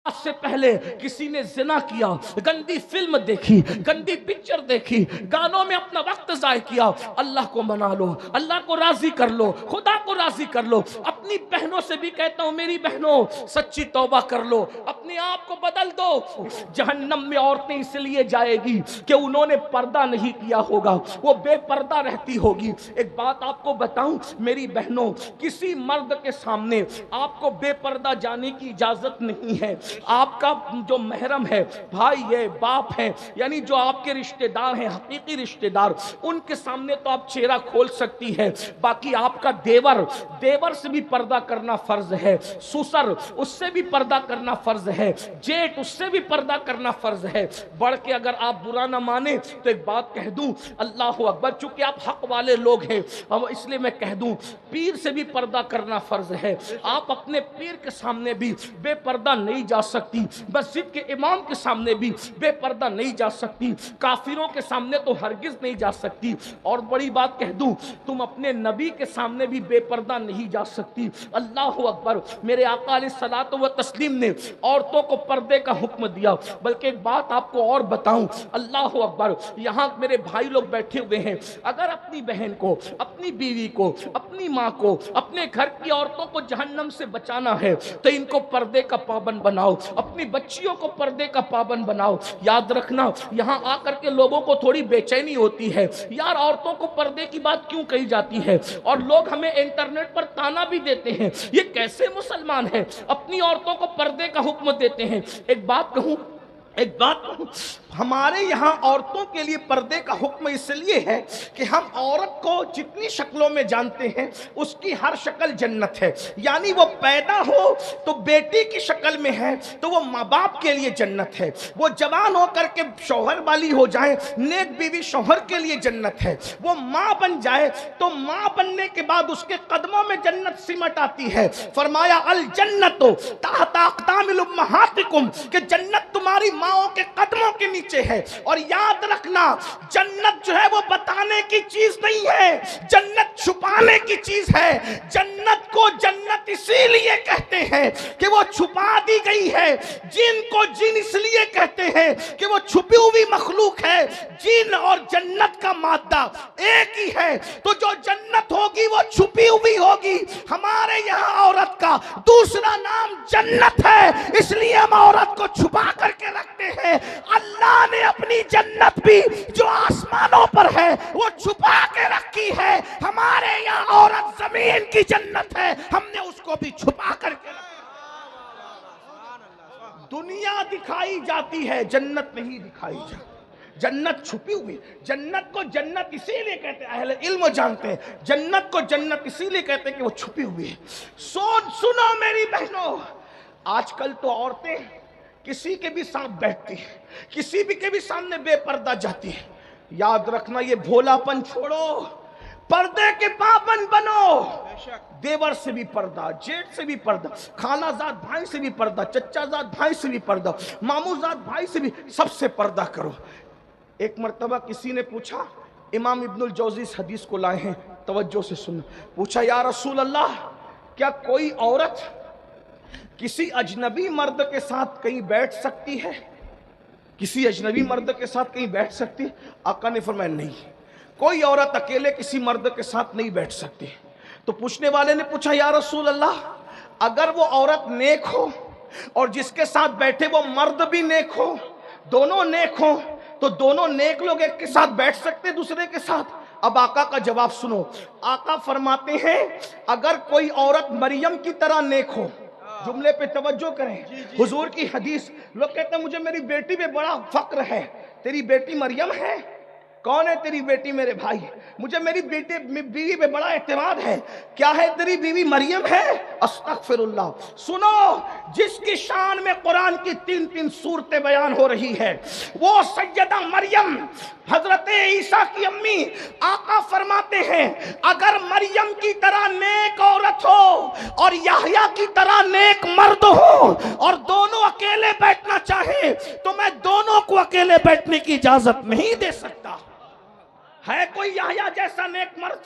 آج سے پہلے کسی نے زنا کیا، گندی فلم دیکھی، گندی پکچر دیکھی، گانوں میں اپنا وقت ضائع کیا، اللہ کو منا لو، اللہ کو راضی کر لو، خدا کو راضی کر لو۔ اپنی بہنوں سے بھی کہتا ہوں میری بہنوں سچی توبہ کر لو، اپنے آپ کو بدل دو۔ جہنم میں عورتیں اس لیے جائے گی کہ انہوں نے پردہ نہیں کیا ہوگا، وہ بے پردہ رہتی ہوگی۔ ایک بات آپ کو بتاؤں میری بہنوں، کسی مرد کے سامنے آپ کو بے پردہ جانے کی اجازت نہیں ہے۔ آپ کا جو محرم ہے، بھائی ہے، باپ ہے، یعنی جو آپ کے رشتہ دار ہیں، حقیقی رشتہ دار، ان کے سامنے تو آپ چہرہ کھول سکتی ہے، باقی آپ کا دیور سے بھی پردہ کرنا فرض ہے، سسر اس سے بھی پردہ کرنا فرض ہے، جیٹ اس سے بھی پردہ کرنا فرض ہے۔ بڑھ کے اگر آپ برا نہ مانیں تو ایک بات کہہ دوں، اللہ اکبر، چونکہ آپ حق والے لوگ ہیں اب اس لیے میں کہہ دوں پیر سے بھی پردہ کرنا فرض ہے۔ آپ اپنے پیر کے سامنے بھی بے پردہ نہیں جا سکتی، مسجد کے امام کے سامنے بھی بے پردہ نہیں جا سکتی، کافروں کے سامنے تو ہرگز نہیں جا سکتی۔ اور بڑی بات کہہ دوں، تم اپنے نبی کے سامنے بھی بے پردہ نہیں جا سکتی۔ اللہ اکبر، میرے آقا علیہ الصلوۃ والتسلیم نے عورتوں کو پردے کا حکم دیا۔ بلکہ ایک بات آپ کو اور بتاؤں، اللہ اکبر، یہاں میرے بھائی لوگ بیٹھے ہوئے ہیں، اگر اپنی بہن کو، اپنی بیوی کو، اپنی ماں کو، اپنے گھر کی عورتوں کو جہنم سے بچانا ہے تو ان کو پردے کا پابند بناؤ، اپنی بچیوں کو پردے کا پابند بناؤ۔ یاد رکھنا، یہاں آ کر کے لوگوں کو تھوڑی بے چینی ہوتی ہے، یار عورتوں کو پردے کی بات کیوں کہی جاتی ہے، اور لوگ ہمیں انٹرنیٹ پر تانا بھی دیتے ہیں، یہ کیسے مسلمان ہیں اپنی عورتوں کو پردے کا حکم دیتے ہیں۔ ایک بات کہوں، ہمارے یہاں عورتوں کے لیے پردے کا حکم اس لیے ہے کہ ہم عورت کو جتنی شکلوں میں جانتے ہیں اس کی ہر شکل جنت ہے، یعنی وہ پیدا ہو تو بیٹی کی شکل میں ہے تو وہ ماں باپ کے لیے جنت ہے، وہ جوان ہو کر کے شوہر والی ہو جائے نیک بیوی شوہر کے لیے جنت ہے، وہ ماں بن جائے تو ماں بننے کے بعد اس کے قدموں میں جنت سمٹ آتی ہے۔ فرمایا الجنت تحت اقدام الامہاتکم، کہ جنت تمہاری ماؤں کے قدموں کے نیچے ہے۔ اور یاد رکھنا، جنت جو ہے وہ بتانے کی چیز نہیں ہے، جنت چھپانے کی چیز ہے۔ جنت کو جنت اسی لیے کہتے ہیں کہ وہ چھپا دی گئی ہے، جن کو جن اس لیے کہتے ہیں کہ وہ چھپی ہوئی مخلوق ہے۔ جن اور جنت کا مادہ ایک ہی ہے، تو جو جنت ہوگی وہ چھپی ہوئی ہوگی۔ ہمارے یہاں عورت کا دوسرا نام جنت ہے، اس لیے ہم عورت کو چھپا کر کے رکھتے ہیں۔ اللہ نے اپنی جنت بھی جو آسمانوں پر ہے وہ چھپا کے رکھی ہے۔ ہمارے یہاں عورت زمین کی جنت ہے، ہم نے اس کو بھی چھپا کر کے رکھا۔ دنیا دکھائی جاتی ہے، جنت نہیں دکھائی جاتی، جنت چھپی ہوئی۔ جنت کو جنت اسی لیے کہتے ہیں، اہل علم جانتے ہیں جنت کو جنت اسی لیے کہتے ہیں کہ وہ چھپی ہوئی ہے۔ سنو میری بہنوں، آج کل تو عورتیں کسی کے بھی ساتھ بیٹھتی ہیں، کسی بھی کے بھی سامنے بے پردہ جاتی ہیں۔ یاد رکھنا، یہ بھولا پن چھوڑو، پردے کے پابند بنو۔ دیور سے بھی پردہ، جیٹ سے بھی پردہ، خالہ زاد بھائی سے بھی پردہ، چچا زاد بھائی سے بھی پردہ، ماموں زاد بھائی سے بھی، سب سے پردہ کرو۔ ایک مرتبہ کسی نے پوچھا، امام ابن الجوزی اس حدیث کو لائے ہیں، توجہ سے سننا، پوچھا یا رسول اللہ، کیا کوئی عورت کسی اجنبی مرد کے ساتھ کہیں بیٹھ سکتی ہے؟ کسی اجنبی مرد کے ساتھ کہیں بیٹھ سکتی ہے؟ آقا نے فرمایا نہیں، کوئی عورت اکیلے کسی مرد کے ساتھ نہیں بیٹھ سکتی۔ تو پوچھنے والے نے پوچھا یا رسول اللہ، اگر وہ عورت نیک ہو اور جس کے ساتھ بیٹھے وہ مرد بھی نیک ہو، دونوں نیک ہو، تو دونوں نیک لوگ ایک کے ساتھ بیٹھ سکتے دوسرے کے ساتھ؟ اب آقا کا جواب سنو، آقا فرماتے ہیں اگر کوئی عورت مریم کی طرح نیک ہو، جملے پہ توجہ کریں، حضور کی حدیث، لوگ کہتے ہیں مجھے میری بیٹی پہ بڑا فخر ہے، تیری بیٹی مریم ہے؟ کون ہے تیری بیٹی میرے بھائی؟ مجھے میری بیوی پہ بڑا اعتماد ہے، کیا ہے تیری بیوی مریم ہے؟ استغفر اللہ۔ سنو، جس کی شان میں قرآن کی 3 صورتیں بیان ہو رہی ہے وہ سیدہ مریم، حضرت عیسیٰ کی امی۔ آقا فرماتے ہیں اگر مریم کی طرح نیک عورت ہو اور یحییٰ کی طرح نیک مرد ہو اور دونوں اکیلے بیٹھنا چاہیں تو میں دونوں کو اکیلے بیٹھنے کی اجازت نہیں دے سکتا۔ ہے کوئی یحییٰ جیسا نیک مرد؟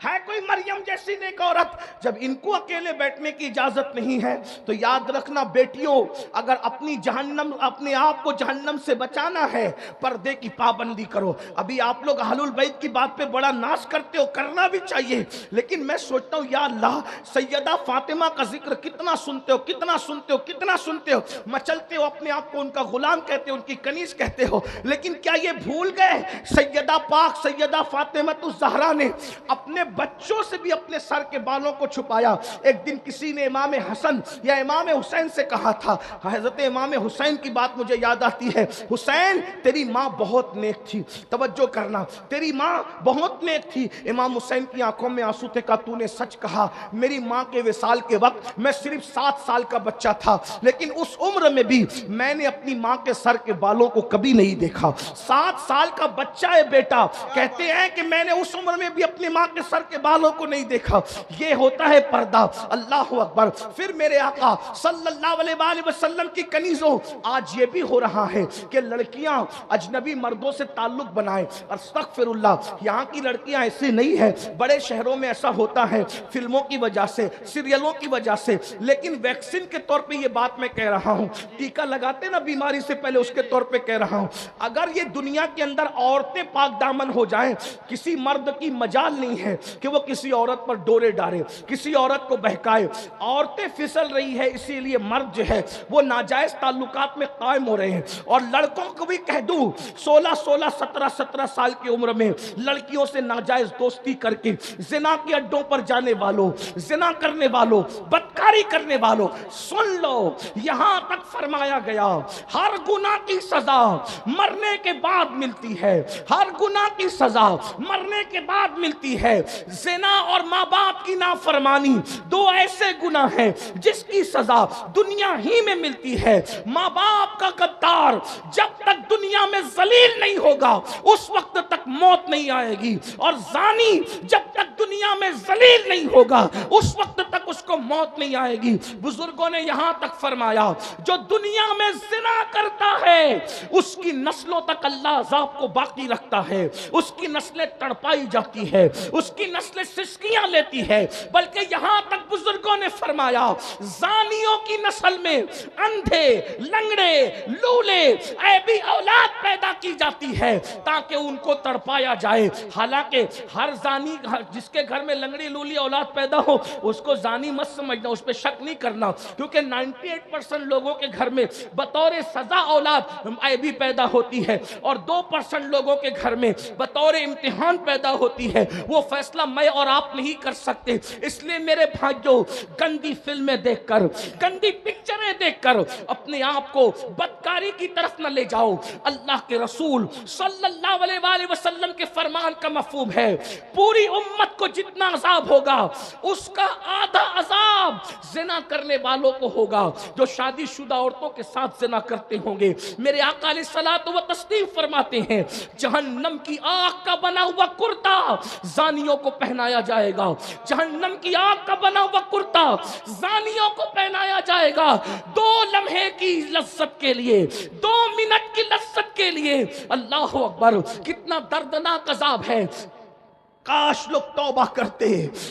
ہے کوئی مریم جیسی نیک عورت؟ جب ان کو اکیلے بیٹھنے کی اجازت نہیں ہے تو یاد رکھنا بیٹیوں، اگر اپنے آپ کو جہنم سے بچانا ہے پردے کی پابندی کرو۔ ابھی آپ لوگ اہل البیت کی بات پہ بڑا ناز کرتے ہو، کرنا بھی چاہیے، لیکن میں سوچتا ہوں یا اللہ سیدہ فاطمہ کا ذکر کتنا سنتے ہو، کتنا سنتے ہو، کتنا سنتے ہو، مچلتے ہو اپنے آپ کو ان کا غلام کہتے ہو، ان کی کنیز کہتے ہو، لیکن کیا یہ بھول گئے سیدہ پاک سیدہ فاطمہ الزہرا نے اپنے بچوں سے بھی اپنے سر کے بالوں کو چھپایا؟ ایک دن کسی نے امام حسن یا امام حسین سے کہا تھا، حضرت امام حسین کی بات مجھے یاد آتی ہے، حسین تیری ماں بہت نیک تھی، توجہ کرنا، تیری ماں بہت نیک تھی۔ امام حسین کی آنکھوں میں آنسو تھے، کہا تو نے سچ کہا، میری ماں کے وصال کے وقت میں صرف 7 سال کا بچہ تھا، لیکن اس عمر میں بھی میں نے اپنی ماں کے سر کے بالوں کو کبھی نہیں دیکھا۔ 7 سال کا بچہ ہے بیٹا، کہتے ہیں کہ میں نے اس عمر میں بھی اپنی ماں کے سر کے بالوں کو نہیں دیکھا۔ یہ ہوتا ہے پردہ۔ اللہ اکبر۔ پھر میرے آقا صلی اللہ علیہ وآلہ وسلم کی کنیزوں، آج یہ بھی ہو رہا ہے کہ لڑکیاں اجنبی مردوں سے تعلق بنائیں، استغفر اللہ، یہاں کی لڑکیاں ایسی نہیں ہیں، بڑے شہروں میں ایسا ہوتا ہے فلموں کی وجہ سے، سیریلوں کی وجہ سے، لیکن ویکسین کے طور پہ یہ بات میں کہہ رہا ہوں، ٹیکہ لگاتے نا بیماری سے پہلے، اس کے طور پہ کہہ رہا ہوں، اگر یہ دنیا کے اندر عورتیں پاک دامن ہو جائیں، کسی مرد کی مجال نہیں ہے کہ وہ کسی عورت پر ڈورے ڈالے، کسی عورت کو بہکائے۔ عورتیں پھسل رہی ہے، اسی لیے مرد جو ہے وہ ناجائز تعلقات میں قائم ہو رہے ہیں۔ اور لڑکوں کو بھی کہہ دوں، 16 17 سال کی عمر میں لڑکیوں سے ناجائز دوستی کر کے زنا کے اڈوں پر جانے والوں، زنا کرنے والوں، بدکاری کرنے والوں، سن لو، یہاں تک فرمایا گیا ہر گناہ کی سزا مرنے کے بعد ملتی ہے، ہر گناہ کی سزا مرنے کے بعد ملتی ہے۔ زنا اور ماں باپ کی نافرمانی 2 ایسے گناہ ہیں جس کی سزا دنیا ہی میں ملتی ہے۔ ماں باپ کا غدار جب تک دنیا میں ذلیل نہیں ہوگا اس وقت تک موت نہیں آئے گی، اور زانی جب تک دنیا میں ذلیل نہیں ہوگا اس وقت تک اس کو موت نہیں آئے گی۔ بزرگوں نے یہاں تک فرمایا جو دنیا میں زنا کرتا ہے اس کی نسلوں تک اللہ عذاب کو باقی رکھتا ہے، اس کی نسلیں تڑپائی جاتی ہے، اس کی نسلیں سسکیاں لیتی ہے، بلکہ یہاں تک بزرگوں نے فرمایا زانیوں کی نسل میں اندھے، لنگڑے، لولے، عیبی اولاد پیدا کی جاتی ہے تاکہ ان کو تڑپایا جائے۔ حالانکہ ہر زانی جس کے گھر میں لنگڑی لولی اولاد پیدا ہو اس کو زانی مت سمجھنا، اس پہ شک نہیں کرنا، کیونکہ 98% لوگوں کے گھر میں بطور سزا اولاد عیبی پیدا ہوتی ہے، اور 2% لوگوں کے گھر میں بطور امتحان پیدا ہوتی ہے۔ وہ فیصلہ میں اور آپ نہیں کر سکتے۔ اس لیے میرے بھائیوں، گندی فلمیں دیکھ کر، گندی پکچریں دیکھ کر اپنے آپ کو بدکاری کی طرف نہ لے جاؤ۔ اللہ کے رسول صلی اللہ علیہ وآلہ وسلم کے فرمان کا مفہوم ہے پوری امت کو جتنا عذاب ہوگا اس کا آدھا عذاب زنا کرنے والوں کو ہوگا جو شادی شدہ عورتوں کے ساتھ زنا کرتے ہوں گے۔ میرے آقا علیہ الصلوۃ والتسلیم فرماتے ہیں جہنم کی آگ کا بنا ہوا کرتا زانیوں کو پہنایا جائے گا، جہنم کی آگ کا بنا ہوا کرتا زانیوں کو پہنایا جائے گا 2 لمحے کی لذت کے لیے، 2 منٹ کی لذت کے لیے۔ اللہ اکبر، کتنا دردناک عذاب ہے۔ کاش لوگ توبہ کرتے،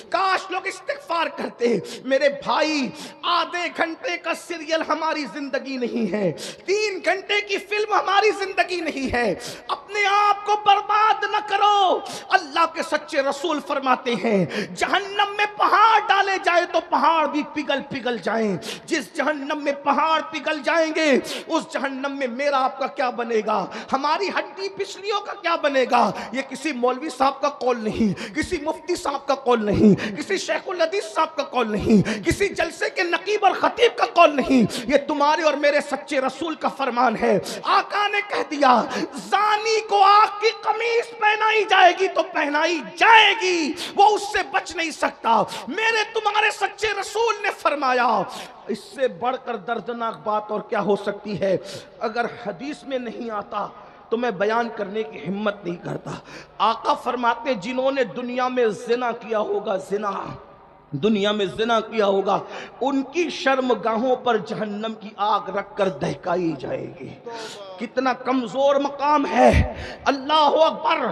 کاش لوگ استغفار کرتے۔ میرے بھائی، آدھے گھنٹے کا سیریل ہماری زندگی نہیں ہے، 3 گھنٹے کی فلم ہماری زندگی نہیں ہے۔ اپنے آپ کو برباد نہ کرو۔ اللہ کے سچے رسول فرماتے ہیں جہنم میں پہاڑ ڈالے جائے تو پہاڑ بھی پگھل جائیں۔ جس جہنم میں پہاڑ پگھل جائیں گے اس جہنم میں میرا آپ کا کیا بنے گا، ہماری ہڈی پسلیوں کا کیا بنے گا؟ یہ کسی مولوی صاحب کا قول نہیں، کسی مفتی صاحب کا قول نہیں، کسی شیخ الحدیث صاحب کا قول نہیں، کسی جلسے کے نقیب اور خطیب کا قول نہیں، یہ تمہارے اور میرے سچے رسول کا فرمان ہے۔ آقا نے کہہ دیا زانی کو آگ کی قمیص پہنائی جائے گی تو پہنائی جائے گی، وہ اس سے بچ نہیں سکتا۔ میرے تمہارے سچے رسول نے فرمایا اس سے بڑھ کر دردناک بات اور کیا ہو سکتی ہے؟ اگر حدیث میں نہیں آتا تو میں بیان کرنے کی ہمت نہیں کرتا۔ آقا فرماتے جنہوں نے دنیا میں زنا کیا ہوگا، دنیا میں زنا کیا ہوگا، ان کی شرمگاہوں پر جہنم کی آگ رکھ کر دہکائی جائے گی۔ کتنا کمزور مقام ہے. اللہ اکبر.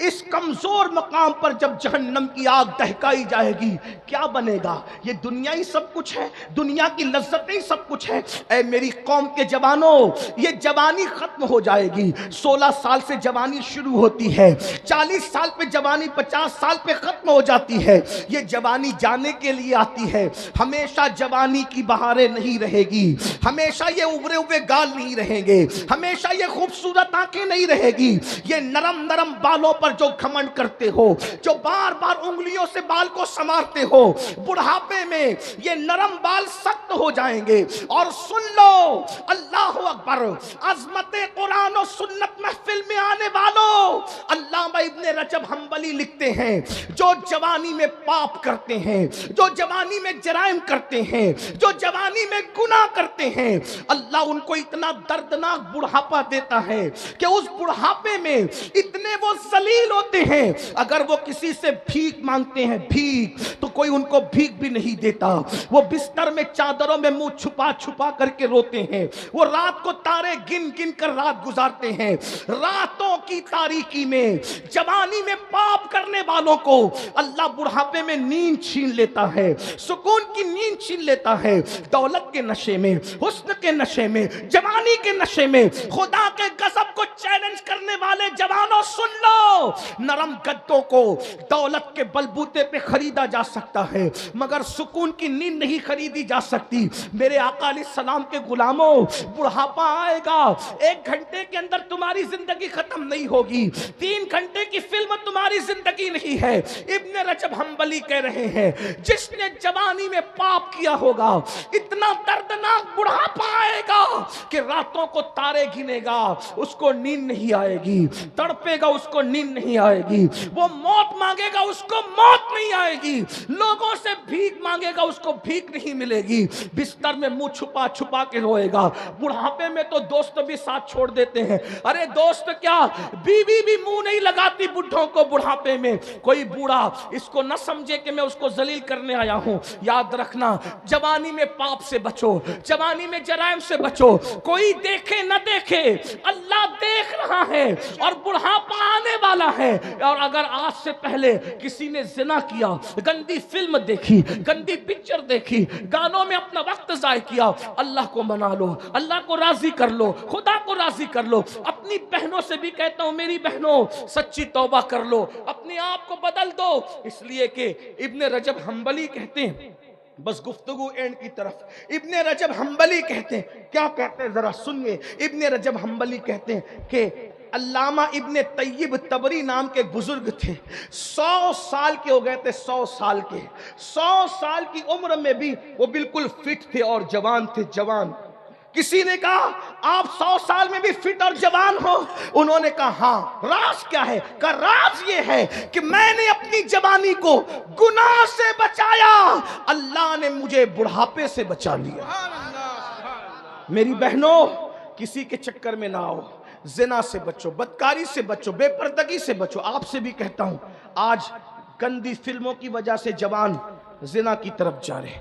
اس کمزور مقام پر جب جہنم کی آگ دہکائی جائے گی کیا بنے گا؟ یہ دنیا ہی سب کچھ ہے، دنیا کی لذتیں سب کچھ ہے. اے میری قوم کے جوانوں، یہ جوانی ختم ہو جائے گی. 16 سال سے جوانی شروع ہوتی ہے، 40 سال پہ جوانی 50 سال پہ ختم ہو جاتی ہے. یہ جوانی جانے کے لیے آتی ہے. ہمیشہ جوانی کی بہاریں نہیں رہے گی، ہمیشہ یہ ابھرے ہوئے گال نہیں رہیں گے، ہمیشہ یہ خوبصورت آنکھیں نہیں رہے گی. یہ نرم نرم بالوں پر جو گھمنڈ کرتے ہو، جو بار بار انگلیوں سے بال کو سنوارتے ہو، بڑھاپے میں یہ نرم بال سخت ہو جائیں گے. اور سن لو، اللہ اکبر، عظمت قرآن و سنت محفل میں آنے والوں، علامہ ابن رجب حنبلی لکھتے ہیں جو جوانی میں پاپ کرتے ہیں، جو جوانی میں جرائم کرتے ہیں، جو جوانی میں گناہ کرتے ہیں، اللہ ان کو اتنا دردناک بڑھاپا دیتا ہے کہ اس بڑھاپے میں اتنے وہ ذلیل ہوتے ہیں، اگر وہ کسی سے بھیک مانگتے ہیں بھیک، تو کوئی ان کو بھیک بھی نہیں دیتا. وہ بستر میں چادروں میں منہ چھپا چھپا کر کے روتے ہیں. وہ رات کو تارے گن گن کر رات گزارتے ہیں. راتوں کی تاریکی میں جوانی میں پاپ کرنے والوں کو اللہ بڑھاپے میں نیند چھین لیتا ہے، سکون کی نیند چھین لیتا ہے. دولت کے نشے میں، حسن کے نشے میں، جوانی کے نشے میں خدا کے غضب کو چیلنج کرنے والے جوانوں سن لو، نرم گدوں کو دولت کے بلبوتے پہ خریدا جا سکتا ہے مگر سکون کی نیند نہیں خریدی جا سکتی. میرے آقا علیہ السلام کے غلاموں، بڑھاپا آئے گا، 1 گھنٹے کے اندر تمہاری زندگی ختم نہیں ہوگی، 3 گھنٹے کی فلم تمہاری زندگی نہیں ہے. ابن رجب حنبلی کہہ رہے ہیں جس نے جوانی میں پاپ کیا ہوگا اتنا دردناک بڑھاپا آئے گا کہ راتوں کو تارے گنے گا، اس کو نیند نہیں آئے گی، تڑپے گا، اس کو نیند نہیں آئے گی. وہ موت مانگے گا، اس کو موت نہیں آئے گی. لوگوں سے بھیک مانگے گا، اس کو بھیک نہیں ملے گی. بستر میں منہ چھپا چھپا کے روئے گا. بڑھاپے میں تو دوست بھی ساتھ چھوڑ دیتے ہیں. ارے دوست کیا، بیوی بھی منہ نہیں لگاتی بڈھوں کو بڑھاپے میں. کوئی بوڑھا اس کو نہ سمجھے کہ میں اس کو ذلیل کرنے آیا ہوں. یاد رکھنا، جوانی میں پاپ سے بچو، جوانی میں جرائم سے بچو. کوئی دیکھے نہ دیکھے، اللہ دیکھ رہا ہے اور بڑھاپا آنے والا ہے. اور اگر آج سے پہلے کسی نے زنا کیا، گندی فلم دیکھی، گندی پکچر دیکھی، گانوں میں اپنا وقت ضائع کیا، اللہ کو منا لو، اللہ کو راضی کر لو، خدا کو راضی کر لو. اپنی بہنوں سے بھی کہتا ہوں میری بہنوں سچی توبہ کر لو، اپنے آپ کو بدل دو. اس لیے کہ ابن رجب حنبلی کہتے ہیں، بس گفتگو اینڈ کی طرف، ابن رجب حنبلی کہتے ہیں، کیا کہتے ہیں ذرا سنیے. ابن رجب حنبلی کہتے ہیں کہ علامہ ابن طیب تبری نام کے ایک بزرگ تھے، 100 سال کے ہو گئے تھے، 100 سال کے، 100 سال کی عمر میں بھی وہ بالکل فٹ تھے اور جوان تھے، جوان. کسی نے کہا آپ 100 سال میں بھی فٹ اور جوان ہو؟ انہوں نے کہا ہاں. راز کیا ہے؟ کہا راز یہ ہے کہ میں نے اپنی جوانی کو گناہ سے بچایا، اللہ نے مجھے بڑھاپے سے بچا لیا. میری بہنوں کسی کے چکر میں نہ آؤ، زنا سے بچو، بدکاری سے بچو، بے پردگی سے بچو. آپ سے بھی کہتا ہوں آج گندی فلموں کی وجہ سے جوان زنا کی طرف جا رہے.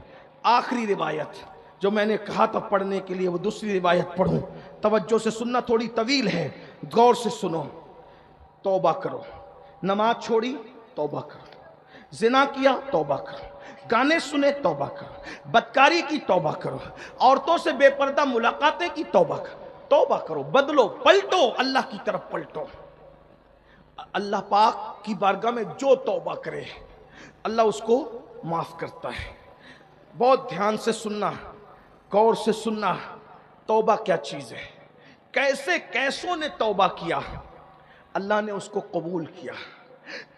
آخری روایت جو میں نے کہا تھا پڑھنے کے لیے، وہ دوسری روایت پڑھوں. توجہ سے سننا، تھوڑی طویل ہے، غور سے سنو. توبہ کرو، نماز چھوڑی توبہ کرو، زنا کیا توبہ کرو، گانے سنے توبہ کرو، بدکاری کی توبہ کرو، عورتوں سے بے پردہ ملاقاتیں کی توبہ کرو. توبہ کرو، بدلو، پلٹو، اللہ کی طرف پلٹو. اللہ پاک کی بارگاہ میں جو توبہ کرے اللہ اس کو معاف کرتا ہے. بہت دھیان سے سننا، غور سے سننا. توبہ کیا چیز ہے، کیسے کیسوں نے توبہ کیا، اللہ نے اس کو قبول کیا.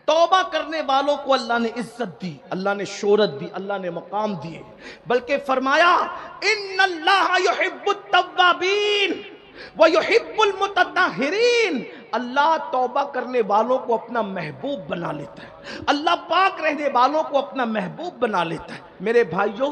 توبہ کرنے والوں کو اللہ نے عزت دی، اللہ نے شہرت دی، اللہ نے مقام دیے. بلکہ فرمایا ان اللہ یحب التوابین ویحب المتطہرین. اللہ توبہ کرنے والوں کو اپنا محبوب بنا لیتا ہے، اللہ پاک رہنے والوں کو اپنا محبوب بنا لیتا ہے. میرے بھائیوں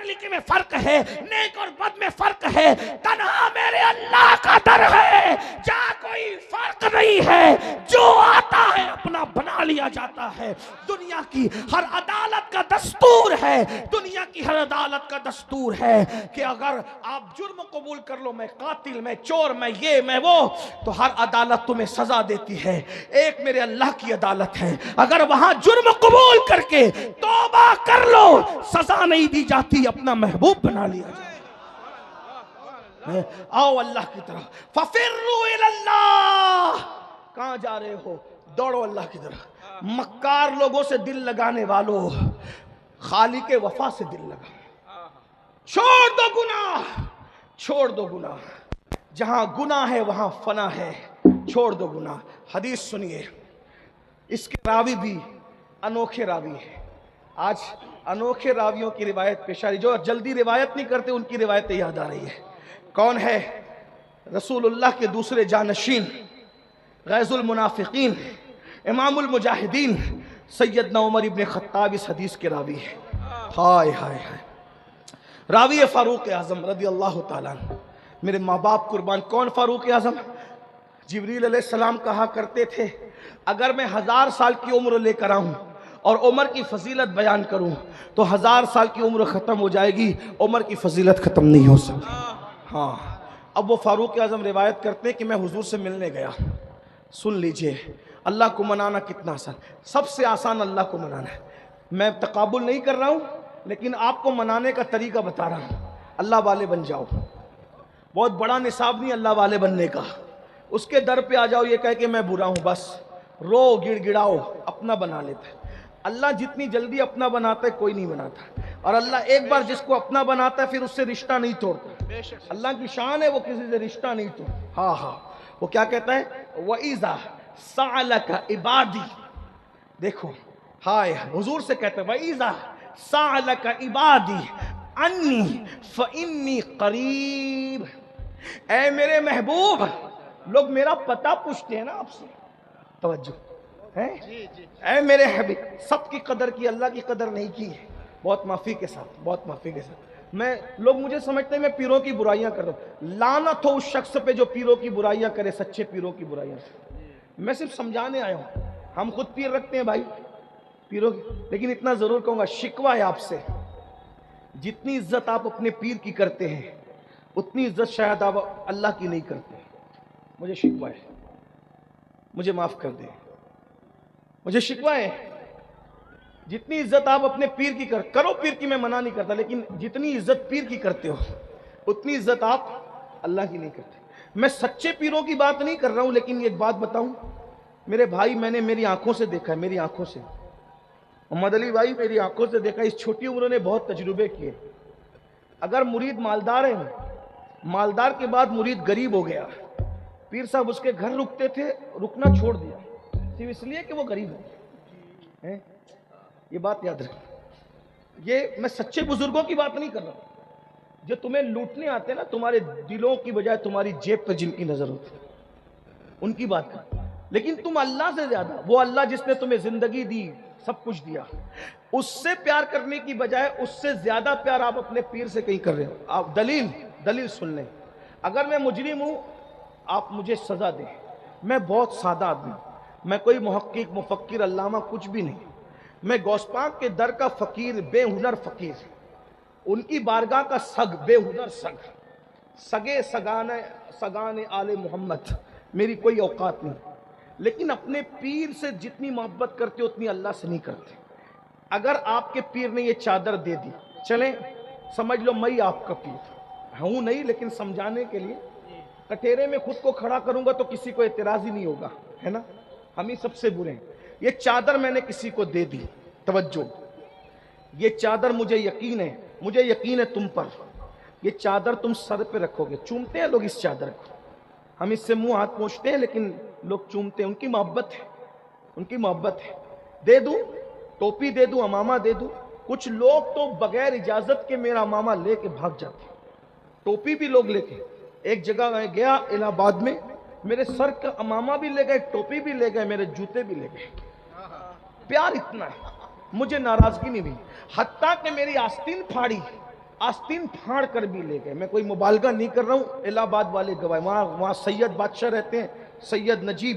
پڑھ لکھے میں فرق ہے، نیک اور بد میں فرق ہے، تنہا میرے اللہ کا در ہے جہاں کوئی فرق نہیں ہے، جو آتا ہے اپنا بنا لیا جاتا ہے۔ دنیا کی ہر عدالت کا دستور ہے، دنیا کی ہر عدالت کا دستور ہے کہ اگر آپ جرم قبول کر لو، میں قاتل، میں چور، میں یہ میں وہ، تو ہر عدالت تمہیں سزا دیتی ہے۔ ایک میرے اللہ کی عدالت ہے، اگر وہاں جرم قبول کر کے توبہ کر لو سزا نہیں دی جاتی، اپنا محبوب بنا لیا جاتا۔ آؤ اللہ کی طرف، فَفِرُّوا إِلَى اللَّهِ، کہاں جا رہے ہو؟ دوڑو اللہ کی طرف۔ مکار لوگوں سے دل لگانے والو، خالق وفا سے دل لگا، چھوڑ دو گناہ، چھوڑ دو گناہ، جہاں گناہ ہے وہاں فنا ہے، چھوڑ دو گناہ۔ حدیث سنیے، اس کے راوی بھی انوکھے راوی ہے۔ آج انوکھے راویوں کی روایت پیش آ رہی، جو جلدی روایت نہیں کرتے ان کی روایتیں یاد آ رہی ہے۔ کون ہے؟ رسول اللہ کے دوسرے جانشین، غیظ المنافقین، امام المجاہدین سیدنا عمر ابن خطاب اس حدیث کے راوی ہے۔ ہائے ہائے ہائے، راوی فاروق اعظم رضی اللہ تعالیٰ عنہ۔ میرے ماں باپ قربان، کون فاروق اعظم؟ جبریل علیہ السلام کہا کرتے تھے اگر میں 1000 سال کی عمر لے کر آؤں اور عمر کی فضیلت بیان کروں تو 1000 سال کی عمر ختم ہو جائے گی، عمر کی فضیلت ختم نہیں ہو سکتی۔ ہاں، اب وہ فاروق اعظم روایت کرتے ہیں کہ میں حضور سے ملنے گیا۔ سن لیجئے، اللہ کو منانا کتنا آسان، سب سے آسان اللہ کو منانا ہے۔ میں تقابل نہیں کر رہا ہوں لیکن آپ کو منانے کا طریقہ بتا رہا ہوں۔ اللہ والے بن جاؤ، بہت بڑا نصاب نہیں اللہ والے بننے کا، اس کے در پہ آ جاؤ یہ کہہ کہ میں برا ہوں، بس رو گڑ گڑاؤ، اپنا بنا لیتا ہے۔ اللہ جتنی جلدی اپنا بناتا ہے کوئی نہیں بناتا، اور اللہ ایک بار جس کو اپنا بناتا ہے پھر اس سے رشتہ نہیں توڑتا۔ اللہ کی شان ہے وہ کسی سے رشتہ نہیں توڑتا۔ ہاں ہاں، وہ کیا کہتا ہے؟ وَإِذَا سَأَلَكَ عِبَادِي، دیکھو ہائے حضور سے کہتا ہے وَإِذَا سَأَلَكَ عِبَادِي عَنِّي فَإِنِّي قَرِيبٌ، اے میرے محبوب، لوگ میرا پتہ پوچھتے ہیں نا آپ سے، توجہ ہے، اے میرے حبیب، سب کی قدر کی، اللہ کی قدر نہیں کی ہے، بہت معافی کے ساتھ، بہت معافی کے ساتھ۔ لوگ مجھے سمجھتے ہیں میں پیروں کی برائیاں کر رہا ہوں، لعنت ہو اس شخص پہ جو پیروں کی برائیاں کرے، سچے پیروں کی برائیاں۔ میں صرف سمجھانے آیا ہوں، ہم خود پیر رکھتے ہیں بھائی پیروں کی، لیکن اتنا ضرور کہوں گا، شکوہ ہے آپ سے، جتنی عزت آپ اپنے پیر کی کرتے ہیں اتنی عزت شاید آپ اللہ کی نہیں کرتے۔ مجھے شکوہ ہے، مجھے معاف کر دیں، مجھے شکوہ ہے، جتنی عزت آپ اپنے پیر کی کرو، پیر کی میں منع نہیں کرتا، لیکن جتنی عزت پیر کی کرتے ہو اتنی عزت آپ اللہ کی نہیں کرتے۔ میں سچے پیروں کی بات نہیں کر رہا ہوں، لیکن ایک بات بتاؤں میرے بھائی، میں نے میری آنکھوں سے دیکھا ہے، میری آنکھوں سے، محمد علی بھائی میری آنکھوں سے دیکھا، اس چھوٹی عمروں نے بہت تجربے کیے۔ اگر مرید مالدار ہے، مالدار کے بعد مرید غریب ہو گیا، پیر صاحب اس کے گھر رکتے تھے، رکنا چھوڑ دیا صرف اس لیے کہ وہ غریب ہے۔ یہ بات یاد رکھیں، یہ میں سچے بزرگوں کی بات نہیں کر رہا ہوں، جو تمہیں لوٹنے آتے ہیں نا، تمہارے دلوں کی بجائے تمہاری جیب پہ جن کی نظر ہوتی ہے، ان کی بات کر۔ لیکن تم اللہ سے زیادہ، وہ اللہ جس نے تمہیں زندگی دی، سب کچھ دیا، اس سے پیار کرنے کی بجائے اس سے زیادہ پیار آپ اپنے پیر سے کہیں کر رہے ہو۔ آپ دلیل سن لیں، اگر میں مجرم ہوں آپ مجھے سزا دیں، میں بہت سادہ آدمی ہوں، میں کوئی محقق، مفکر، علامہ کچھ بھی نہیں، میں غوث پاک کے در کا فقیر، بے ہنر فقیر، ان کی بارگاہ کا سگ، بے ہنر سگ، سگے سگانے آل محمد، میری کوئی اوقات نہیں، لیکن اپنے پیر سے جتنی محبت کرتے اتنی اللہ سے نہیں کرتے۔ اگر آپ کے پیر نے یہ چادر دے دی، چلیں سمجھ لو میں آپ کا پیر ہوں نہیں، لیکن سمجھانے کے لیے کٹہرے میں خود کو کھڑا کروں گا تو کسی کو اعتراض ہی نہیں ہوگا، ہے نا، ہم ہی سب سے برے ہیں۔ یہ چادر میں نے کسی کو دے دی، توجہ، یہ چادر مجھے یقین ہے تم پر، یہ چادر تم سر پہ رکھو گے، چومتے ہیں لوگ اس چادر کو، ہم اس سے منہ ہاتھ پوچھتے ہیں لیکن لوگ چومتے ہیں، ان کی محبت ہے، ان کی محبت ہے۔ دے دوں ٹوپی، دے دوں امامہ، دے دوں، کچھ لوگ تو بغیر اجازت کے میرا امامہ لے کے بھاگ جاتے ہیں، ٹوپی بھی لوگ لے کے۔ ایک جگہ میں گیا الہ آباد میں، میرے سر کا امامہ بھی لے گئے، ٹوپی بھی لے گئے، میرے جوتے بھی لے گئے۔ پیار اتنا ہے، مجھے ناراضگی نہیں ہوئی، حتیٰ کہ میری آستین پھاڑی، آستین پھاڑ کر بھی لے گئے. میں کوئی مبالغہ نہیں کر رہا ہوں, الہ آباد والے گواہ, وہاں سید بادشاہ رہتے ہیں, سید نجیب,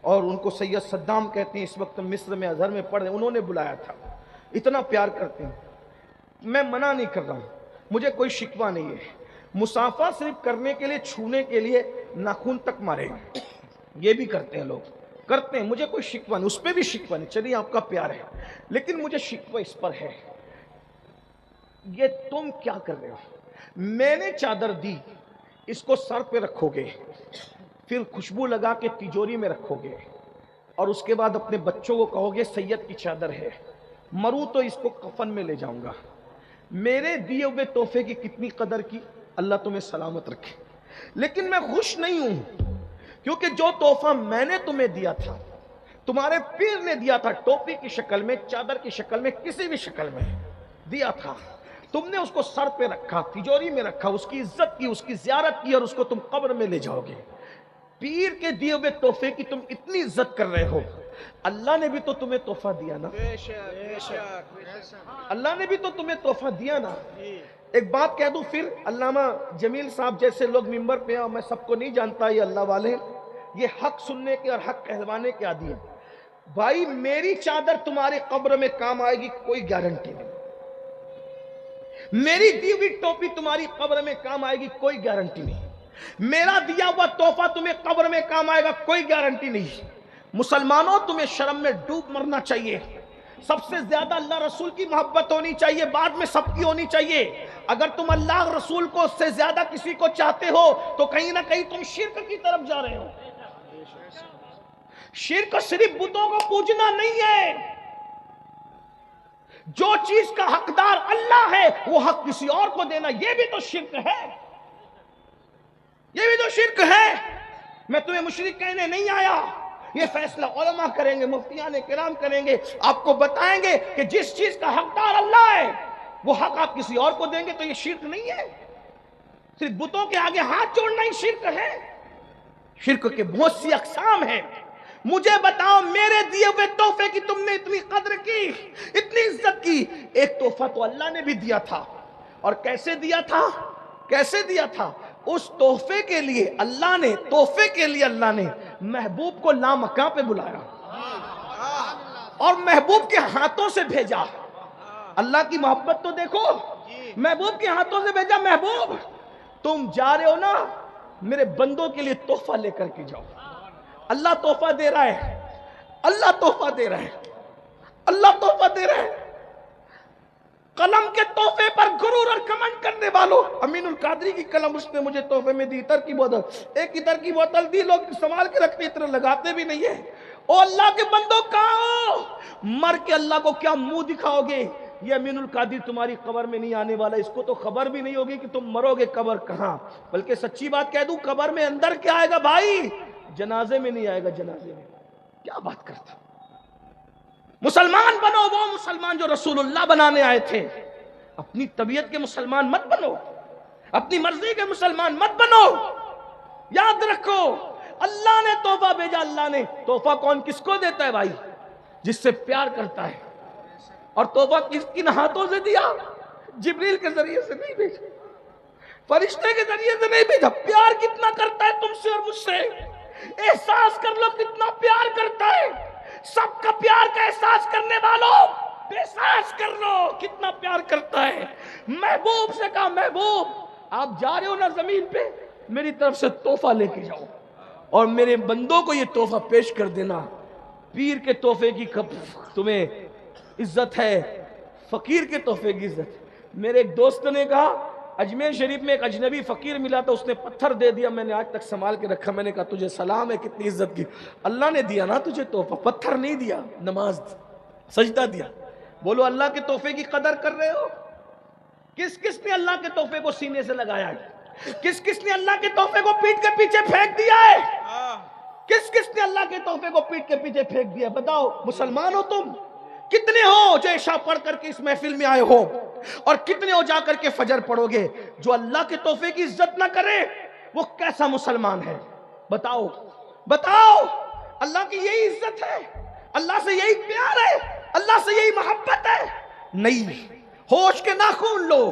اور ان کو سید صدام کہتے ہیں, اس وقت مصر میں ازہر میں پڑھ رہے ہیں, انہوں نے بلایا تھا. اتنا پیار کرتے ہیں. میں منع نہیں کر رہا ہوں, مجھے کوئی شکوہ نہیں ہے. مصافحہ صرف کرنے کے لیے, چھونے کے لیے ناخن تک مارے, یہ بھی کرتے ہیں لوگ, کرتے ہیں, مجھے کوئی شکوہ نہیں, اس پہ بھی شکوہ نہیں, چلیے آپ کا پیار ہے. لیکن مجھے شکوہ اس پر ہے, یہ تم کیا کر رہے ہو؟ میں نے چادر دی, اس کو سر پہ رکھو گے, پھر خوشبو لگا کے تجوری میں رکھو گے, اور اس کے بعد اپنے بچوں کو کہو گے سید کی چادر ہے, مروں تو اس کو کفن میں لے جاؤں گا. میرے دیے ہوئے تحفے کی کتنی قدر کی, اللہ تمہیں سلامت رکھے. لیکن میں خوش نہیں ہوں, کیونکہ جو تحفہ میں نے تمہیں دیا تھا, تمہارے پیر نے دیا تھا, ٹوپی کی شکل میں, چادر کی شکل میں, کسی بھی شکل میں دیا تھا, تم نے اس کو سر پہ رکھا, تجوری میں رکھا, اس کی عزت کی, اس کی زیارت کی, اور اس کو تم قبر میں لے جاؤ گے. پیر کے دیے ہوئے تحفے کی تم اتنی عزت کر رہے ہو, اللہ نے بھی تو تمہیں تحفہ دیا نا, اللہ نے بھی تو تمہیں تحفہ دیا نا. ایک بات کہہ دوں پھر, علامہ جمیل صاحب جیسے لوگ ممبر پہ ہیں, اور میں سب کو نہیں جانتا, یہ اللہ والے, یہ حق سننے کے اور حق کہلوانے کے عادی ہیں. بھائی میری چادر تمہاری قبر میں کام آئے گی, کوئی گارنٹی نہیں. میری دی ہوئی ٹوپی تمہاری قبر میں کام آئے گی, کوئی گارنٹی نہیں. میرا دیا ہوا تحفہ تمہیں قبر میں کام آئے گا, کوئی گارنٹی نہیں. مسلمانوں, تمہیں شرم میں ڈوب مرنا چاہیے. سب سے زیادہ اللہ رسول کی محبت ہونی چاہیے, بعد میں سب کی ہونی چاہیے. اگر تم اللہ رسول کو سے زیادہ کسی کو چاہتے ہو تو کہیں نہ کہیں تم شرک کی طرف جا رہے ہو. شرک صرف بتوں کو پوجنا نہیں ہے, جو چیز کا حقدار اللہ ہے وہ حق کسی اور کو دینا, یہ بھی تو شرک ہے, یہ بھی تو شرک ہے. میں تمہیں مشرک کہنے نہیں آیا, یہ فیصلہ علماء کریں گے, مفتیان کرام کریں گے, آپ کو بتائیں گے کہ جس چیز کا حقدار اللہ ہے وہ حق آپ کسی اور کو دیں گے تو یہ شرک نہیں ہے. صرف بتوں کے آگے ہاتھ جوڑنا ہی شرک ہے. شرک کے بہت سی اقسام ہیں. مجھے بتاؤ, میرے دیے ہوئے تحفے کی تم نے اتنی قدر کی, اتنی عزت کی. ایک تحفہ تو اللہ نے بھی دیا تھا, اور کیسے دیا تھا, کیسے دیا تھا؟ اس تحفے کے لیے اللہ نے, تحفے کے لیے اللہ نے محبوب کو لامکاں پہ بلایا, اور محبوب کے ہاتھوں سے بھیجا. اللہ کی محبت تو دیکھو, محبوب کے ہاتھوں سے بھیجا. محبوب تم جا رہے ہو نا, میرے بندوں کے لیے تحفہ لے کر کے جاؤ. اللہ تحفہ دے رہا ہے, اللہ تحفہ دے رہا ہے, اللہ تحفہ دے رہا ہے. قلم کے تحفے پر غرور اور کمنڈ کرنے والوں, امین القادری کی قلم اس نے مجھے تحفے میں دی, عطر کی بوتل, ایک عطر کی بوتل دی, لوگ سنبھال کے رکھتے, عطر لگاتے بھی نہیں ہے. او اللہ کے بندوں, کہاں ہو؟ مر کے اللہ کو کیا منہ دکھاؤ گے؟ یہ امین القادری تمہاری قبر میں نہیں آنے والا, اس کو تو خبر بھی نہیں ہوگی کہ تم مرو گے, قبر کہاں. بلکہ سچی بات کہہ دوں, قبر میں اندر کیا آئے گا بھائی, جنازے میں نہیں آئے گا. جنازے میں کیا بات کرتا. مسلمان بنو, وہ مسلمان جو رسول اللہ بنانے آئے تھے. اپنی طبیعت کے مسلمان مت بنو, اپنی مرضی کے مسلمان مت بنو. یاد رکھو, اللہ نے تحفہ بھیجا. اللہ نے تحفہ کون کس کو دیتا ہے بھائی؟ جس سے پیار کرتا ہے. اور تحفہ کن ہاتھوں سے دیا؟ جبریل کے ذریعے سے نہیں بھیجا, فرشتے کے ذریعے سے نہیں بھیجا. پیار کتنا کرتا ہے تم سے اور مجھ سے, احساس کر لو کتنا پیار کرتا ہے. سب کا پیار کا احساس کرنے والوں, احساس کر لو کتنا پیار کرتا ہے. محبوب سے کہا, محبوب آپ جا رہے ہو نا زمین پہ, میری طرف سے تحفہ لے کے جاؤ, اور میرے بندوں کو یہ تحفہ پیش کر دینا. پیر کے تحفے کی تمہیں عزت ہے, فقیر کے تحفے کی عزت. میرے ایک دوست نے کہا, اجمیر شریف میں ایک اجنبی فقیر ملا تھا, اس نے پتھر دے دیا, میں نے آج تک سنبھال کے رکھا. میں نے کہا تجھے سلام ہے, کتنی عزت کی. اللہ نے دیا نا تجھے تحفہ, پتھر نہیں دیا, نماز سجدہ دیا. بولو اللہ کے تحفے کی قدر کر رہے ہو؟ کس کس نے اللہ کے تحفے کو سینے سے لگایا ہے؟ کس کس نے اللہ کے تحفے کو پیٹ کے پیچھے پھینک دیا ہے؟ کس کس نے اللہ کے تحفے کو پیٹ کے پیچھے پھینک دیا؟ بتاؤ. مسلمان ہو تم؟ کتنے ہو جو عشاء پڑھ کر کے اس محفل میں آئے ہو, اور کتنے ہو جا کر کے فجر پڑھو گے؟ جو اللہ کے تحفے کی عزت نہ کرے وہ کیسا مسلمان ہے؟ بتاؤ, بتاؤ. اللہ کی یہی عزت ہے, اللہ سے یہی پیار ہے, اللہ سے یہی محبت ہے؟ نہیں. ہوش کے ناخن لو,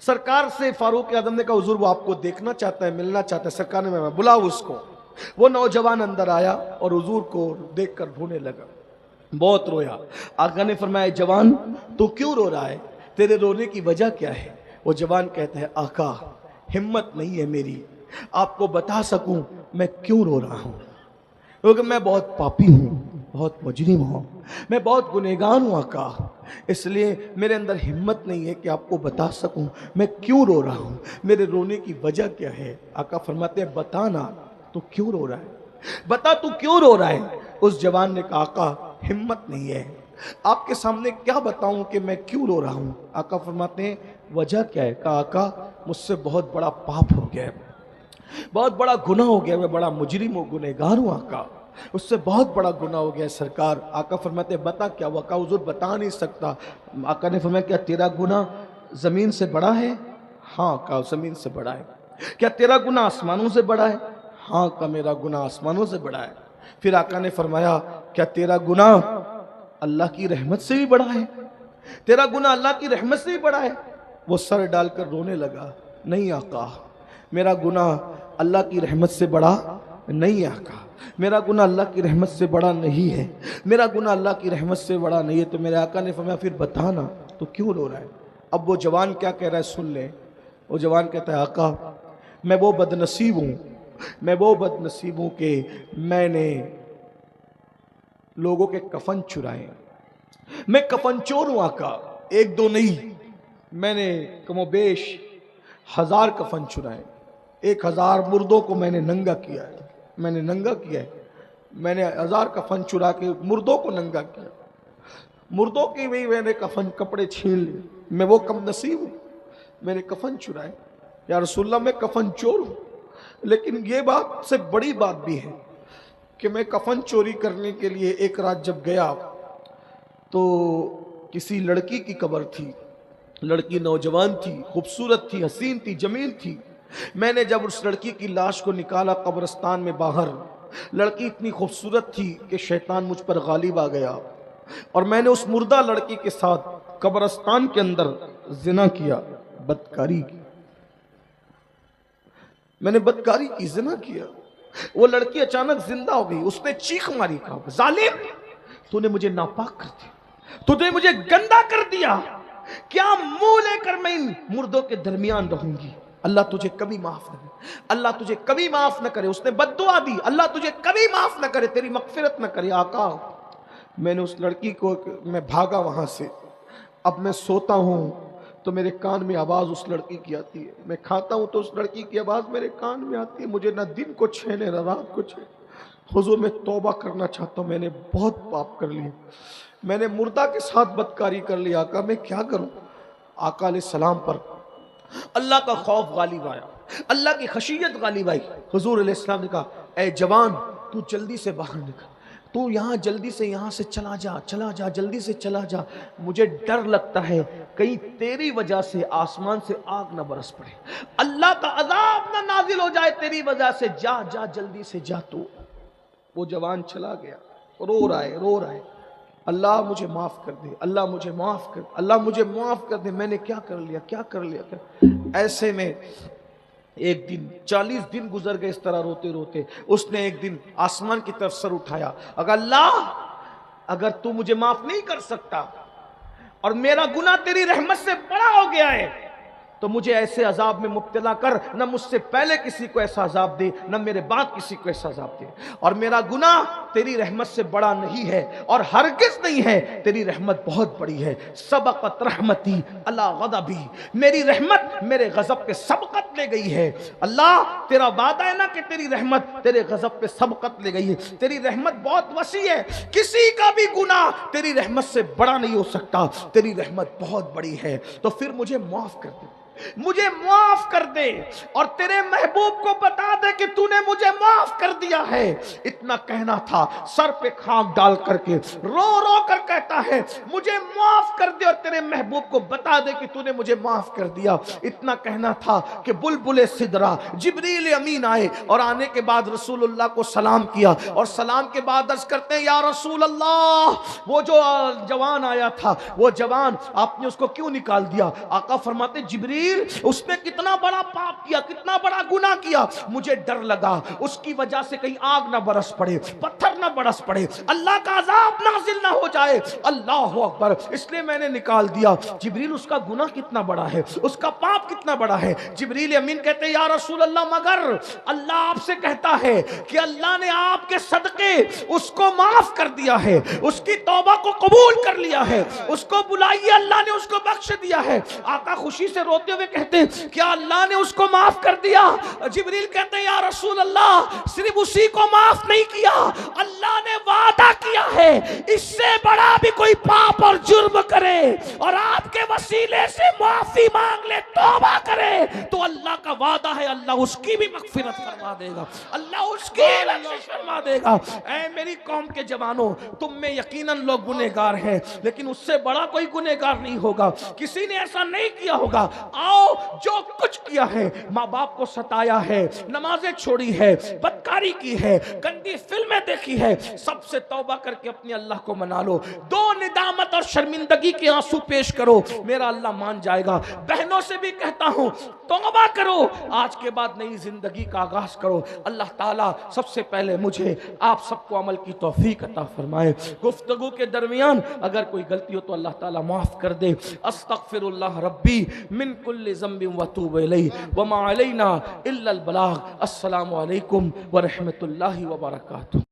سرکار سے فاروق اعظم نے کہا حضور وہ آپ کو دیکھنا چاہتا ہے، ملنا چاہتا ہے. سرکار نے میں بلاؤ اس کو. وہ نوجوان اندر آیا اور حضور کو دیکھ کر رونے لگا، بہت رویا. آقا نے فرمایا جوان تو کیوں رو رہا ہے، تیرے رونے کی وجہ کیا ہے؟ وہ جوان کہتا ہے آقا ہمت نہیں ہے میری آپ کو بتا سکوں میں کیوں رو رہا ہوں، کیونکہ میں بہت پاپی ہوں، بہت مجرم ہوں، میں بہت گنہگار ہوں آقا، اس لیے میرے اندر ہمت نہیں ہے کہ آپ کو بتا سکوں میں کیوں رو رہا ہوں، میرے رونے کی وجہ کیا ہے. آقا فرماتے ہیں بتا نا تو کیوں رو رہا ہے، بتا تو کیوں رو رہا ہے. اس جوان نے کہا آقا ہمت نہیں ہے، آپ کے سامنے کیا بتاؤں کہ میں کیوں رو رہا ہوں. آقا فرماتے ہیں وجہ کیا ہے؟ کہا آقا مجھ سے بہت بڑا پاپ ہو گیا ہے، بہت بڑا گناہ ہو گیا، میں بڑا مجرم و گنہگار ہوں آقا، اس سے بہت بڑا گناہ ہو گیا سرکار. آقا فرماتے ہیں بتا کیا ہوا؟ کہا حضور بتا نہیں سکتا. آقا نے فرمایا کیا تیرا گناہ زمین سے بڑا ہے؟ ہاں. کہا زمین سے بڑا ہے. کیا تیرا گناہ آسمانوں سے بڑا ہے؟ ہاں. کہا میرا گناہ آسمانوں سے بڑا ہے. پھر آقا نے فرمایا کیا تیرا گناہ اللہ کی رحمت سے بھی بڑا ہے؟ تیرا گناہ اللہ کی رحمت سے بھی بڑا ہے؟ وہ سر ڈال کر رونے لگا. نہیں آقا میرا گناہ اللہ کی رحمت سے بڑا نہیں ہے آقا، میرا گناہ اللہ کی رحمت سے بڑا نہیں ہے، میرا گناہ اللہ کی رحمت سے بڑا نہیں ہے. تو میرے آقا نے فرمایا پھر بتانا تو کیوں رو رہا ہے. اب وہ جوان کیا کہہ رہا ہے سن لیں. وہ جوان کہتا ہے آقا میں وہ بد نصیب ہوں، میں وہ بد نصیب ہوں کہ میں نے لوگوں کے کفن چرائے، میں کفن چور ہوں آقا، ایک دو نہیں، میں نے کم و بیش 1000 کفن چرائے، 1000 مردوں کو میں نے ننگا کیا ہے، میں نے ننگا کیا ہے، میں نے 1000 کفن چرا کے مردوں کو ننگا کیا، مردوں کی بھی میں نے کفن کپڑے چھین لیے، میں وہ کم نصیب ہوں، میں نے کفن چرائے. یا رسول اللہ میں کفن چور ہوں، لیکن یہ بات سے بڑی بات بھی ہے کہ میں کفن چوری کرنے کے لیے ایک رات جب گیا تو کسی لڑکی کی قبر تھی، لڑکی نوجوان تھی، خوبصورت تھی، حسین تھی، جمیل تھی. میں نے جب اس لڑکی کی لاش کو نکالا قبرستان میں باہر، لڑکی اتنی خوبصورت تھی کہ شیطان مجھ پر غالب آ گیا اور میں نے اس مردہ لڑکی کے ساتھ قبرستان کے اندر زنا کیا، بدکاری کی، میں نے بدکاری کی، زنا کیا. وہ لڑکی اچانک زندہ ہو گئی، اس نے چیخ ماری، کہا ظالم تو نے مجھے ناپاک کر دیا، تو نے مجھے گندا کر دیا، کیا منہ لے کر میں ان مردوں کے درمیان رہوں گی؟ اللہ تجھے کبھی معاف نہ کرے، اللہ تجھے کبھی معاف نہ کرے. اس نے بد دعا دی، اللہ تجھے کبھی معاف نہ کرے، تیری مغفرت نہ کرے. آقا میں نے اس لڑکی کو، میں بھاگا وہاں سے. اب میں سوتا ہوں تو میرے کان میں آواز اس لڑکی کی آتی ہے، میں کھاتا ہوں تو اس لڑکی کی آواز میرے کان میں آتی ہے. مجھے نہ دن کو چین ہے نہ رات کو چین. حضور میں توبہ کرنا چاہتا ہوں، میں نے بہت پاپ کر لیے، میں نے مردہ کے ساتھ بدکاری کر لی. آقا میں کیا کروں؟ آقا علیہ السلام پر اللہ کا خوف غالب آیا، اللہ کی خشیت غالب آئی. حضور علیہ السلام نے کہا اے جوان تو جلدی سے باہر نکل، تو یہاں جلدی سے یہاں سے چلا جا، چلا جا، جلدی سے چلا جا. مجھے ڈر لگتا ہے کہیں تیری وجہ سے آسمان سے آگ نہ برس پڑے، اللہ کا عذاب نہ نازل ہو جائے تیری وجہ سے. جا جا جلدی سے جا. تو وہ جوان چلا گیا، رو رہا ہے، رو رہا ہے، اللہ مجھے معاف کر دے، اللہ مجھے معاف کر، اللہ مجھے معاف کر دے، میں نے کیا کر لیا، کیا کر لیا. ایسے میں ایک دن 40 دن گزر گئے اس طرح روتے روتے. اس نے ایک دن آسمان کی طرف سر اٹھایا، اگر اللہ اگر تو مجھے معاف نہیں کر سکتا اور میرا گناہ تیری رحمت سے بڑا ہو گیا ہے تو مجھے ایسے عذاب میں مبتلا کر، نہ مجھ سے پہلے کسی کو ایسا عذاب دے، نہ میرے بعد کسی کو ایسا عذاب دے. اور میرا گناہ تیری رحمت سے بڑا نہیں ہے اور ہرگز نہیں ہے، تیری رحمت بہت بڑی ہے. سبقت رحمتی اللہ غضبی، میری رحمت میرے غضب پہ سبقت لے گئی ہے. اللہ تیرا وعدہ ہے نا کہ تیری رحمت تیرے غضب پہ سبقت لے گئی ہے. تیری رحمت بہت وسیع ہے، کسی کا بھی گناہ تیری رحمت سے بڑا نہیں ہو سکتا، تیری رحمت بہت بڑی ہے. تو پھر مجھے معاف کر دے، مجھے معاف کر دے اور تیرے محبوب کو بتا دے کہ تو نے مجھے معاف کر دیا ہے. اتنا کہنا تھا، سر پہ خاک ڈال کر کے رو رو کر کہتا ہے مجھے معاف کر دے اور تیرے محبوب کو بتا دے کہ تو نے مجھے معاف کر دیا. اتنا کہنا تھا کہ بلبل سدرا جبریل امین آئے اور آنے کے بعد رسول اللہ کو سلام کیا اور سلام کے بعد عرض کرتے ہیں یا رسول اللہ وہ جو جوان آیا تھا وہ جوان آپ نے اس کو کیوں نکال دیا؟ آقا فرماتے جبریل اس نے کتنا بڑا پاپ کیا، کتنا بڑا گناہ کیا، مجھے ڈر لگا اس کی وجہ سے کہیں آگ نہ برس پڑے، پتھر نہ برس پڑے، اللہ کا عذاب نازل نہ ہو جائے، اللہ اکبر، اس لیے میں نے نکال دیا. جبریل اس کا گناہ کتنا بڑا ہے، اس کا پاپ کتنا بڑا ہے؟ جبریل امین کہتے ہیں یا رسول اللہ مگر اللہ آپ سے کہتا ہے کہ اللہ نے آپ کے صدقے اس کو معاف کر دیا ہے، اس کی توبہ کو قبول کر لیا ہے، اس کو بلائیے اللہ نے اس کو بخش دیا ہے. آقا خوشی سے روتے ہوئے کہتے ہیں کیا اللہ نے اس کو معاف کر دیا؟ جبریل کہتے ہیں یا رسول اللہ صرف اسی کو معاف نہیں کیا، اللہ نے وعدہ کیا ہے اس سے بڑا بھی کوئی پاپ اور جرم کرے اور آپ کے وسیلے سے معافی مانگ لے، توبہ کرے تو اللہ کا وعدہ ہے اللہ اس کی بھی مغفرت فرما دے گا، اللہ اس کی بخشش فرما دے گا. اے میری قوم کے جوانوں، تم میں یقیناً لوگ گنہگار ہیں لیکن اس سے بڑا کوئی گنہگار نہیں ہوگا، کسی نے ایسا نہیں کیا ہوگا. آؤ جو کچھ کیا ہے، ماں باپ کو ستایا ہے، نمازیں چھوڑی ہے، بدکاری کی ہے، گندی فلمیں دیکھی ہے، سب سے توبہ کر کے اپنے اللہ کو منا لو، دو ندامت اور شرمندگی کے آنسو پیش کرو، میرا اللہ مان جائے گا. بہنوں سے بھی کہتا ہوں توبہ کرو، آج کے بعد نئی زندگی کا آغاز کرو. اللہ تعالیٰ سب سے پہلے مجھے آپ سب کو عمل کی توفیق عطا فرمائے. گفتگو کے درمیان اگر کوئی غلطی ہو تو اللہ تعالیٰ معاف کر دے. استغفر اللہ ربی من کل ذنب واتوب الیہ وما علینا الا البلاغ. السلام علیکم ورحمۃ اللہ وبرکاتہ.